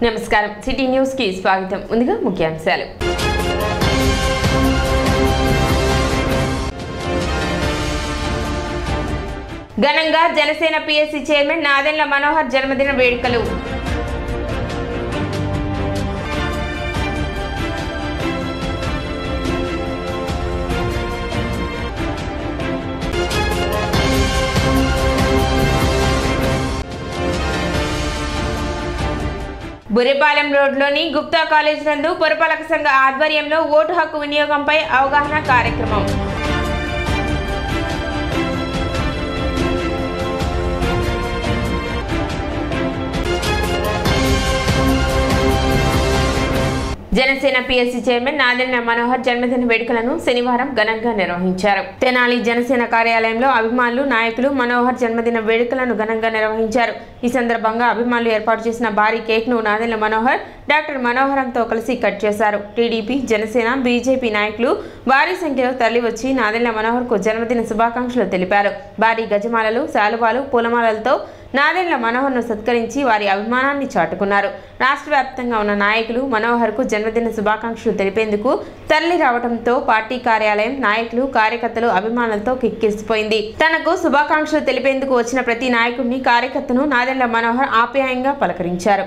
నమస్కారం city news కి స్వాగతం. ముందుగా ముఖ్యాంశాలు. ఘనంగా జనసేన పిఎస్సి చైర్మన్ నాదెండ్ల మనోహర్ జన్మదిన వేడుకలు. బుర్రిపాలెం రోడ్లోని గుప్తా కాలేజ్ నందు పురపాలక సంఘ ఆధ్వర్యంలో ఓటు హక్కు వినియోగంపై అవగాహన కార్యక్రమం. జనసేన పిఎస్సి చైర్మన్ నాదెండ్ల మనోహర్ జన్మదిన వేడుకలను శనివారం ఘనంగా నిర్వహించారు. తెనాలి జనసేన కార్యాలయంలో అభిమానులు, నాయకులు మనోహర్ జన్మదిన వేడుకలను ఘనంగా నిర్వహించారు. ఈ సందర్భంగా అభిమానులు ఏర్పాటు చేసిన భారీ కేక్ ను నాదెండ్ల మనోహర్ డాక్టర్ మనోహరంతో కలిసి కట్ చేశారు. టీడీపీ, జనసేన, బీజేపీ నాయకులు భారీ సంఖ్యలో తరలివచ్చి నాదెండ్ల మనోహర్ కు జన్మదిన శుభాకాంక్షలు తెలిపారు. భారీ గజమాలలు, శాలువాలు, పూలమాలలతో నాదెండ్ల మనోహర్ను సత్కరించి వారి అభిమానాన్ని చాటుకున్నారు. రాష్ట్ర వ్యాప్తంగా ఉన్న నాయకులు మనోహర్ కు జన్మదిన శుభాకాంక్షలు తెలిపేందుకు తరలి రావడంతో పార్టీ కార్యాలయం నాయకులు, కార్యకర్తలు, అభిమానులతో కిక్కిరిసిపోయింది. తనకు శుభాకాంక్షలు తెలిపేందుకు వచ్చిన ప్రతి నాయకుడిని, కార్యకర్తను నాదెండ్ల మనోహర్ ఆప్యాయంగా పలకరించారు.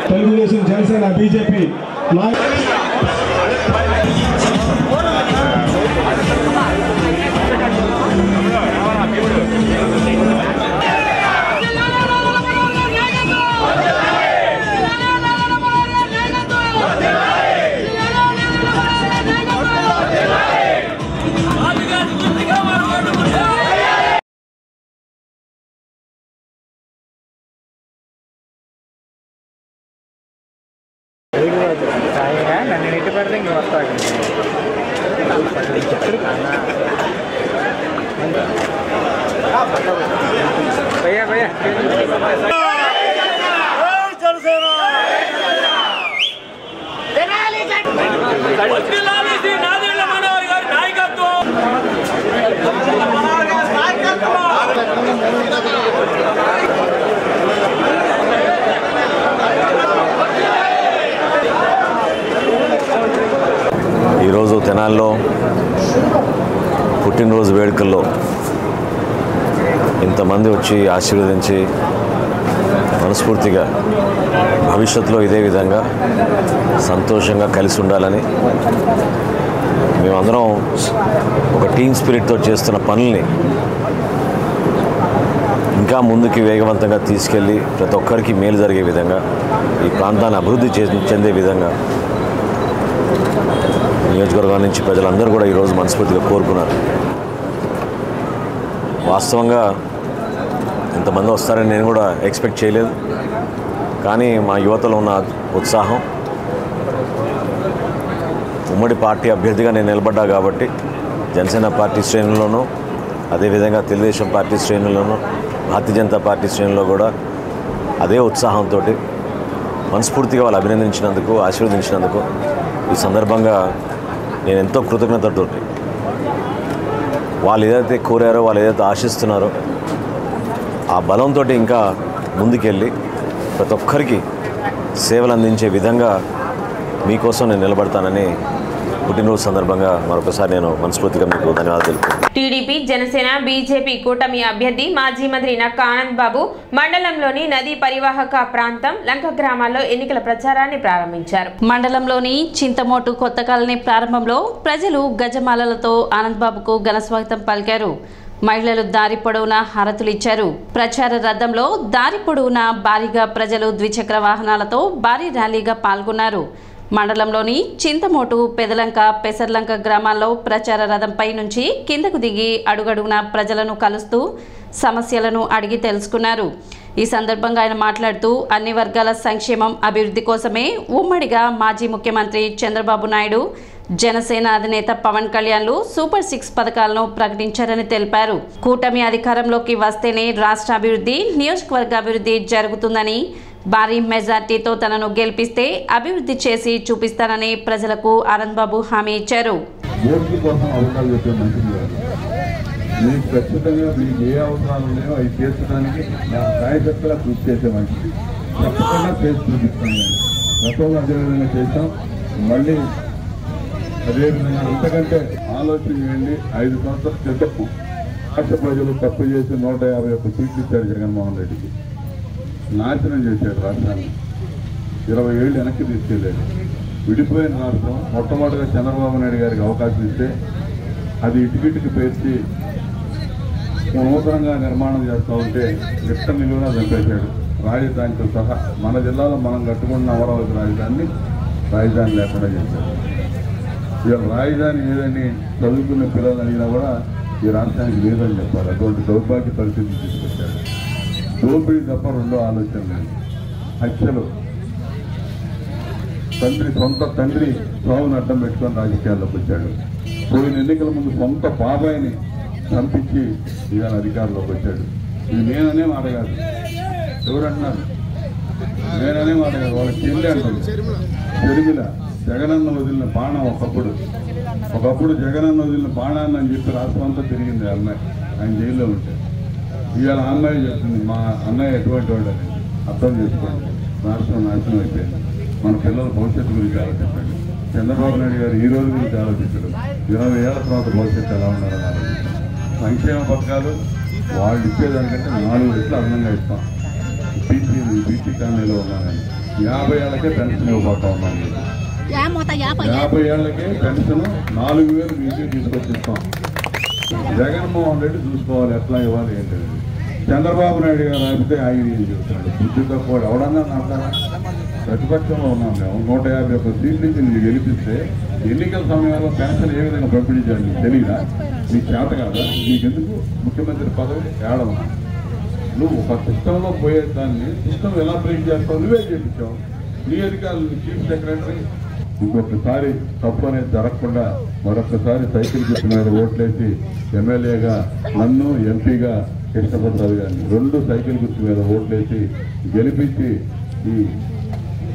తెలుగుదేశం, జనసేన, బీజేపీ నన్ను నెట్టి పెడితే ఇంక వస్తాడు భయ్యా భయ్యా ఈరోజు తెనాల్లో పుట్టినరోజు వేడుకల్లో ఇంతమంది వచ్చి ఆశీర్వదించి మనస్ఫూర్తిగా భవిష్యత్తులో ఇదే విధంగా సంతోషంగా కలిసి ఉండాలని మేమందరం ఒక టీమ్ స్పిరిట్తో చేస్తున్న పనుల్ని ఇంకా ముందుకి వేగవంతంగా తీసుకెళ్ళి ప్రతి ఒక్కరికి మేలు జరిగే విధంగా ఈ ప్రాంతాన్ని అభివృద్ధి చెందే విధంగా నియోజకవర్గం నుంచి ప్రజలందరూ కూడా ఈరోజు మనస్ఫూర్తిగా కోరుకున్నారు. వాస్తవంగా ఇంతమంది వస్తారని నేను కూడా ఎక్స్పెక్ట్ చేయలేదు. కానీ మా యువతలో ఉన్న ఉత్సాహం, ఉమ్మడి పార్టీ అభ్యర్థిగా నేను నిలబడ్డా కాబట్టి జనసేన పార్టీ శ్రేణుల్లోనూ, అదేవిధంగా తెలుగుదేశం పార్టీ శ్రేణుల్లోనూ, భారతీయ జనతా పార్టీ శ్రేణుల్లో కూడా అదే ఉత్సాహంతో మనస్ఫూర్తిగా వాళ్ళు అభినందించినందుకు, ఆశీర్వదించినందుకు ఈ సందర్భంగా నేను ఎంతో కృతజ్ఞతతో వాళ్ళు ఏదైతే కోరారో, వాళ్ళు ఏదైతే ఆశిస్తున్నారో ఆ బలంతో ఇంకా ముందుకెళ్ళి ప్రతి ఒక్కరికి సేవలు అందించే విధంగా మీకోసం నేను నిలబడతానని పుట్టినరోజు సందర్భంగా మరొకసారి నేను మనస్ఫూర్తిగా మీకు ధన్యవాదాలు తెలుపుతున్నాను. టీడీపీ, జనసేన, బీజేపీ కూటమి అభ్యర్థి మాజీ మంత్రి నక్కా ఆనంద్ బాబు మండలంలోని నదీ పరివాహక ప్రాంతం లంక గ్రామాల్లో ఎన్నికల ప్రచారాన్ని ప్రారంభించారు. మండలంలోని చింతమోటు కొత్త కాలనీ ప్రారంభంలో ప్రజలు గజమాలలతో ఆనంద్ బాబుకు ఘన స్వాగతం పలికారు. మహిళలు దారి పొడవునా హారతులిచ్చారు. ప్రచార రథంలో దారి పొడవునా భారీగా ప్రజలు ద్విచక్ర వాహనాలతో భారీ ర్యాలీగా పాల్గొన్నారు. మండలంలోని చింతమోటు, పెదలంక, పెసర్లంక గ్రామాల్లో ప్రచార రథంపై నుంచి కిందకు దిగి అడుగడుగున ప్రజలను కలుస్తూ సమస్యలను అడిగి తెలుసుకున్నారు. ఈ సందర్భంగా ఆయన మాట్లాడుతూ అన్ని వర్గాల సంక్షేమం, అభివృద్ధి కోసమే ఉమ్మడిగా మాజీ ముఖ్యమంత్రి చంద్రబాబు నాయుడు, జనసేన అధినేత పవన్ కళ్యాణ్లు సూపర్ 6 పథకాలను ప్రకటించారని తెలిపారు. కూటమి అధికారంలోకి వస్తేనే రాష్ట్ర అభివృద్ధి, నియోజకవర్గ అభివృద్ధి జరుగుతుందని, భారీ మెజార్టీతో తనను గెలిపిస్తే అభివృద్ధి చేసి చూపిస్తానని ప్రజలకు ఆనంద్ బాబు హామీ ఇచ్చారు. మీకు ఖచ్చితంగా మీకు ఏ అవసరాలు ఉన్నాయో అవి తీర్చడానికి నా సాయశక్తిగా కృషి చేసే మనిషి ఖచ్చితంగా చేసి చూపిస్తాను. గతంలో అదేవిధంగా చేస్తాం, మళ్ళీ అదేవిధంగా అంతకంటే ఆలోచన చేయండి. 5 సంవత్సరాల క్రితం రాష్ట్ర ప్రజలు తప్పు చేసి 151 సీట్లు ఇచ్చారు జగన్మోహన్ రెడ్డికి. నాశనం చేశాడు రాష్ట్రాన్ని. 20 ఏళ్ళు వెనక్కి తీసుకెళ్ళాడు. విడిపోయిన రాష్ట్రం మొట్టమొదటిగా చంద్రబాబు నాయుడు గారికి అవకాశం ఇస్తే అది ఇటుకిటికి పేర్చి నూతనంగా నిర్మాణం చేస్తూ ఉంటే గిట్ట నిలువునా చంపేశాడు. రాజధానితో సహా మన జిల్లాలో మనం కట్టుకున్న అమరావతి రాజధాని లేకుండా చేశాడు. ఇక రాజధాని ఏదని చదువుకున్న పిల్లలు అడిగినా కూడా ఈ రాష్ట్రానికి లేదని చెప్పాలి. అటువంటి దౌర్భాగ్య పరిస్థితి తీసుకొచ్చాడు. దోపిడీ తప్ప రెండో ఆలోచన లేదు. హత్యలు, సొంత తండ్రి సాగును అడ్డం పెట్టుకొని రాజకీయాల్లోకి వచ్చాడు. పోయిన ఎన్నికల ముందు సొంత బాబాయిని చంపించి ఇవాళ అధికారంలోకి వచ్చాడు. ఇది నేననే మాట కాదు, ఎవరంటున్నారు? నేననే మాట కాదు, వాళ్ళకి చెల్లి అంటుంది. చెరువుల జగనన్న వదిలిన బాణం ఒకప్పుడు జగనన్న వదిలిన బాణాన్ని అని చెప్పి రాష్ట్రం అంతా తిరిగింది అమ్మాయి. ఆయన జైల్లో ఉంటే ఇవాళ అమ్మాయి చెప్తుంది మా అన్నయ్య ఎటువంటి వాడు అని. అర్థం చేసుకోండి, రాష్ట్రం నాశనం అయిపోయింది. మన పిల్లల భవిష్యత్తు గురించి ఆలోచించండి. చంద్రబాబు నాయుడు గారు ఈ రోజు గురించి ఆలోచించడు. 20 ఏళ్ల తర్వాత భవిష్యత్తు ఎలా ఉండాలని ఆలోచించారు. సంక్షేమ పథకాలు వాళ్ళు ఇచ్చేదానికంటే 4 రెట్లు అదనంగా ఇస్తాం. బీసీ కాలనీలో ఉన్నానని 50 ఏళ్లకే పెన్షన్ ఇవ్వబోతా ఉన్నాను. 50 ఏళ్లకే పెన్షన్ 4,000 ఇంటికి తీసుకొచ్చిస్తాం. జగన్మోహన్ రెడ్డి చూసుకోవాలి ఎట్లా ఇవ్వాలి ఏంటంటే. చంద్రబాబు నాయుడు గారు ఆపితే ఆయన ఏం చెప్తున్నాడు? బుద్ధి తక్కువ ఎవడన్నా అంటారా? ప్రతిపక్షంలో ఉన్నాం మేము. 151 సీట్లు నుంచి నీకు గెలిపిస్తే ఎన్నికల సమయంలో పెన్షన్ ఏ విధంగా పంపిణీ చేయాలి నీకు తెలియదా? నీకు చేత కాదా? నీకెందుకు ముఖ్యమంత్రి పదవి ఏడవ? నువ్వు ఒక సిస్టంలో పోయే దాన్ని సిస్టమ్ ఎలా బ్రేక్ చేస్తావు? నువ్వే చేయించావు. నీ అధికారులు చీఫ్ సెక్రటరీ. ఇంకొకసారి తప్పు అనేది జరగకుండా మరొకసారి సైకిల్ గుర్తు మీద ఓట్లేసి ఎమ్మెల్యేగా నన్ను, ఎంపీగా కృష్ణప్రసాద్ గారిని 2 సైకిల్ గుర్తు మీద ఓట్లేసి గెలిపించి ఈ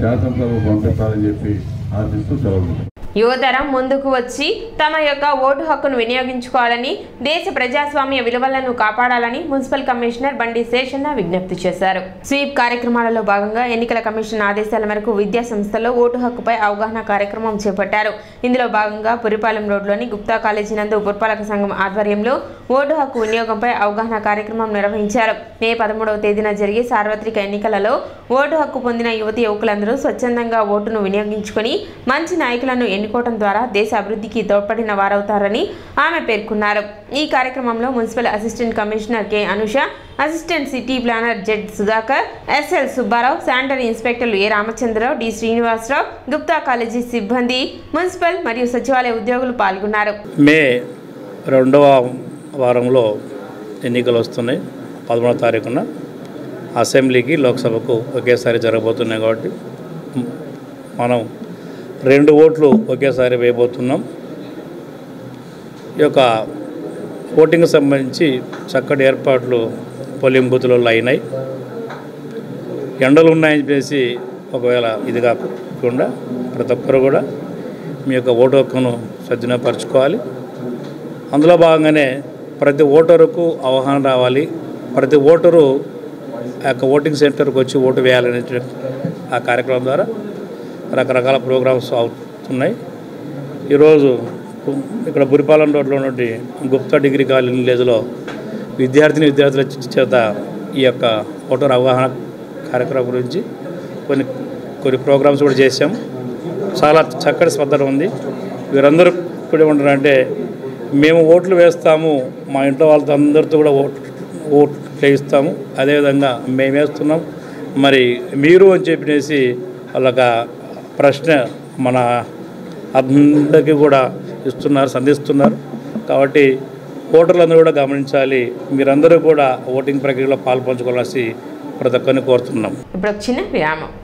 శాసనసభకు పంపిస్తారని చెప్పి ఆశిస్తూ సెలవు. యువతరం ముందుకు వచ్చి తమ యొక్క ఓటు హక్కును వినియోగించుకోవాలని, దేశ ప్రజాస్వామ్య విలువలను కాపాడాలని మున్సిపల్ కమిషనర్ బండి శేషన్న విజ్ఞప్తి చేశారు. స్వీప్ కార్యక్రమాలలో భాగంగా ఎన్నికల కమిషన్ ఆదేశాల మేరకు విద్యా సంస్థల్లో ఓటు హక్కుపై అవగాహన కార్యక్రమం చేపట్టారు. ఇందులో భాగంగా పురిపాలెం రోడ్లోని గుప్తా కాలేజీ నందు పురపాలక సంఘం ఆధ్వర్యంలో ఓటు హక్కు వినియోగంపై అవగాహన కార్యక్రమం నిర్వహించారు. మే 13వ తేదీన జరిగే సార్వత్రిక ఎన్నికలలో ఓటు హక్కు పొందిన యువతి యువకులందరూ స్వచ్ఛందంగా ఓటును వినియోగించుకుని మంచి నాయకులను ఎన్నుకోవడం ద్వారా దేశ అభివృద్ధికి తోడ్పడిన వారవుతారని ఆమె పేర్కొన్నారు. ఈ కార్యక్రమంలో municipal assistant commissioner K Anusha, assistant city planner Z Sudhakar, SL Subbarao, sanitary ఇన్స్పెక్టర్లు A Ramachandrarao, D Srinivasarao, Gupta college సిబ్బంది, మున్సిపల్ మరియు సచివాలయ ఉద్యోగులు పాల్గొన్నారు. మే 2వ వారంలో ఎన్నికలు వస్తున్నాయి. 13వ తారీఖున అసెంబ్లీకి, లోక్సభకు ఒకేసారి జరగబోతున్నాయి కాబట్టి మనం 2 ఓట్లు ఒకేసారి వేయబోతున్నాం. ఈ యొక్క ఓటింగ్కి సంబంధించి చక్కటి ఏర్పాట్లు పోలింగ్ బూత్లలో అయినాయి. ఎండలు ఉన్నాయని చెప్పేసి ఒకవేళ ఇది కాకుండా ప్రతి ఒక్కరు కూడా మీ యొక్క ఓటు హక్కును సద్వినియోగపరచుకోవాలి. అందులో భాగంగానే ప్రతి ఓటరుకు అవగాహన రావాలి. ప్రతి ఓటరు ఆ యొక్క ఓటింగ్ సెంటర్కి వచ్చి ఓటు వేయాలనే ఆ కార్యక్రమం ద్వారా రకరకాల ప్రోగ్రామ్స్ అవుతున్నాయి. ఈరోజు ఇక్కడ బురిపాలెం రోడ్లో నుండి గుప్తా డిగ్రీ కాలేజీలో విద్యార్థుల చేత ఈ యొక్క ఓటర్ అవగాహన కార్యక్రమం గురించి కొన్ని ప్రోగ్రామ్స్ కూడా చేశాం. చాలా చక్కటి స్పందన ఉంది. వీరందరూ కూడా ఏమంటారంటే, మేము ఓట్లు వేస్తాము, మా ఇంట్లో వాళ్ళతో అందరితో కూడా ఓట్లు వేయిస్తాము, అదేవిధంగా మేము వేస్తున్నాం, మరి మీరు అని చెప్పేసి వాళ్ళొక ప్రశ్న మన అందరికీ కూడా సంధిస్తున్నారు. కాబట్టి ఓటర్లందరూ కూడా గమనించాలి. మీరందరూ కూడా ఓటింగ్ ప్రక్రియలో పాల్పంచుకోవాల్సి ప్రతి ఒక్కరిని కోరుతున్నాం. ఇప్పుడు చిన్న విరామం.